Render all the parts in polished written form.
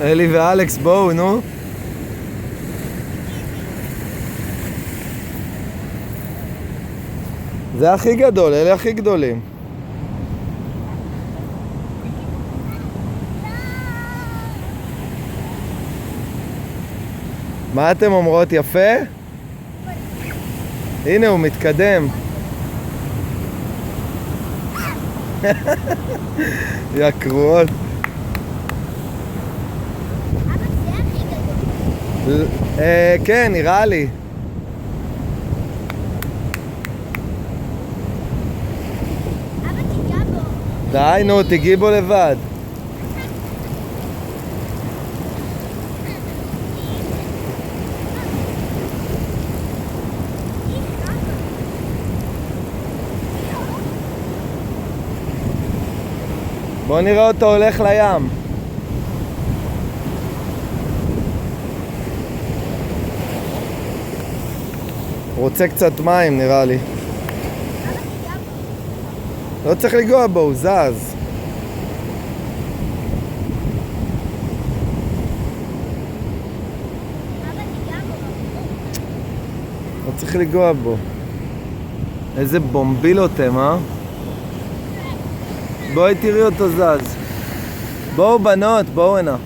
אלי ואלכס, בואו, נו. זה הכי גדול, אלה הכי גדולים. מה אתם אומרות? יפה? הנה הוא מתקדם. יא קרועות. כן, נראה לי. די, נו, תגיעי בו לבד. בוא נראה אותו הולך לים. רוצה קצת מים, נראה לי. לא צריך לגוע בו, הוא זז. לא צריך לגוע בו. איזה בומבילות הם, אה? בואי תראי אותו זז. בואו בנות, בואו הנה.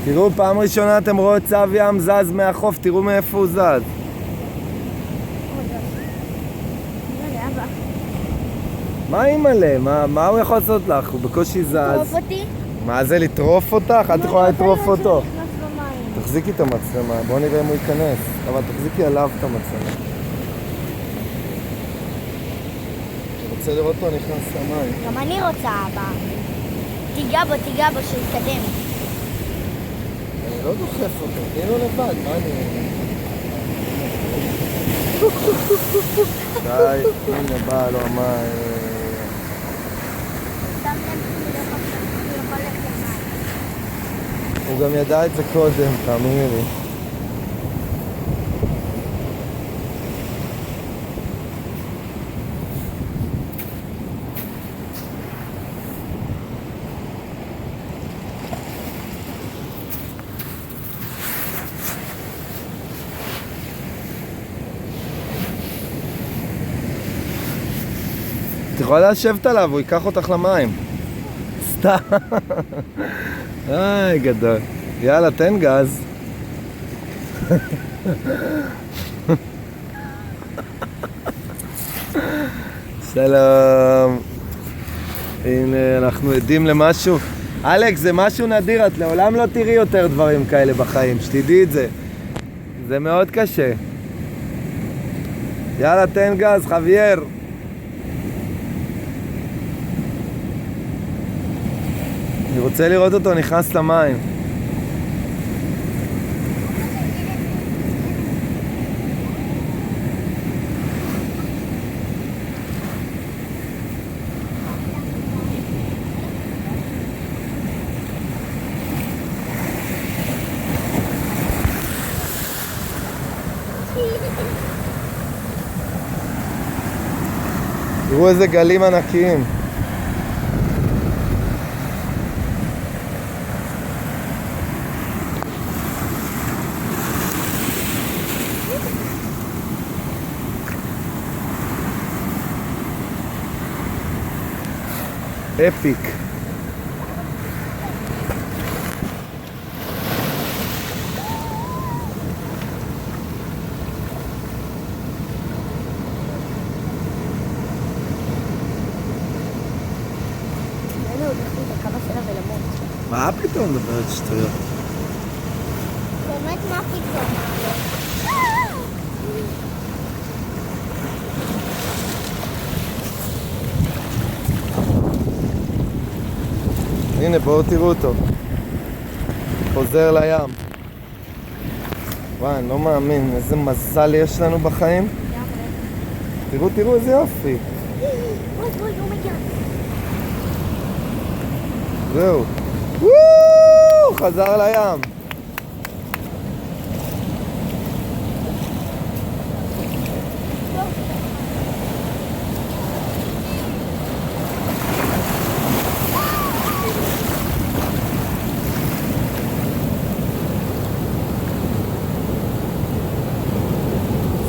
תראו, פעם ראשונה אתם רואים צב ים זז מהחוף, תראו מאיפה הוא זז. מה אימא'לה? מה הוא יכול לעשות לך? הוא בקושי זז. לטרוף אותי? מה זה, לטרוף אותך? את יכולה לטרוף אותו. תחזיקי את המצלמה, בואו נראה אם הוא ייכנס. אבל תחזיקי עליו את המצלמה. אני רוצה לראות אותו נכנס למים. גם אני רוצה, אבא. תיגע בו, שיתקדם. אני לא דוחף אותו, תהיה לו לבד, מה אני... די, הנה בא לו המים. הוא גם ידע את זה קודם, תאמיני לי. את יכולה לשבת עליו, הוא ייקח אותך למים. סתם. איי, גדול. יאללה, תן גז. שלום. הנה, אנחנו עדים למשהו. אלכס, זה משהו נדיר, את לעולם לא תראי יותר דברים כאלה בחיים, שתדעי את זה. זה מאוד קשה. יאללה, תן גז, חווייר. אני רוצה לראות אותו נכנס למים. תראו איזה גלים ענקיים. אפיק. מה פתאום מדברת שטויות? באמת מה פתאום? הנה, בואו תראו אותו. חוזר לים. וואי, אני לא מאמין, איזה מזל יש לנו בחיים. תראו איזה יופי. בואי, הוא מגיע. זהו. וואו! חזר לים.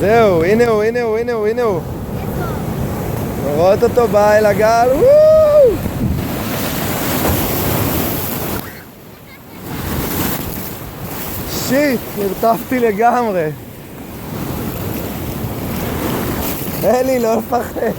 זהו, הנה הוא, הנה הוא, הנה הוא, הנה הוא. רואות אותו בא אל הגל, וואו! שיט, נרטפתי לגמרי. אלי, לא לפחד.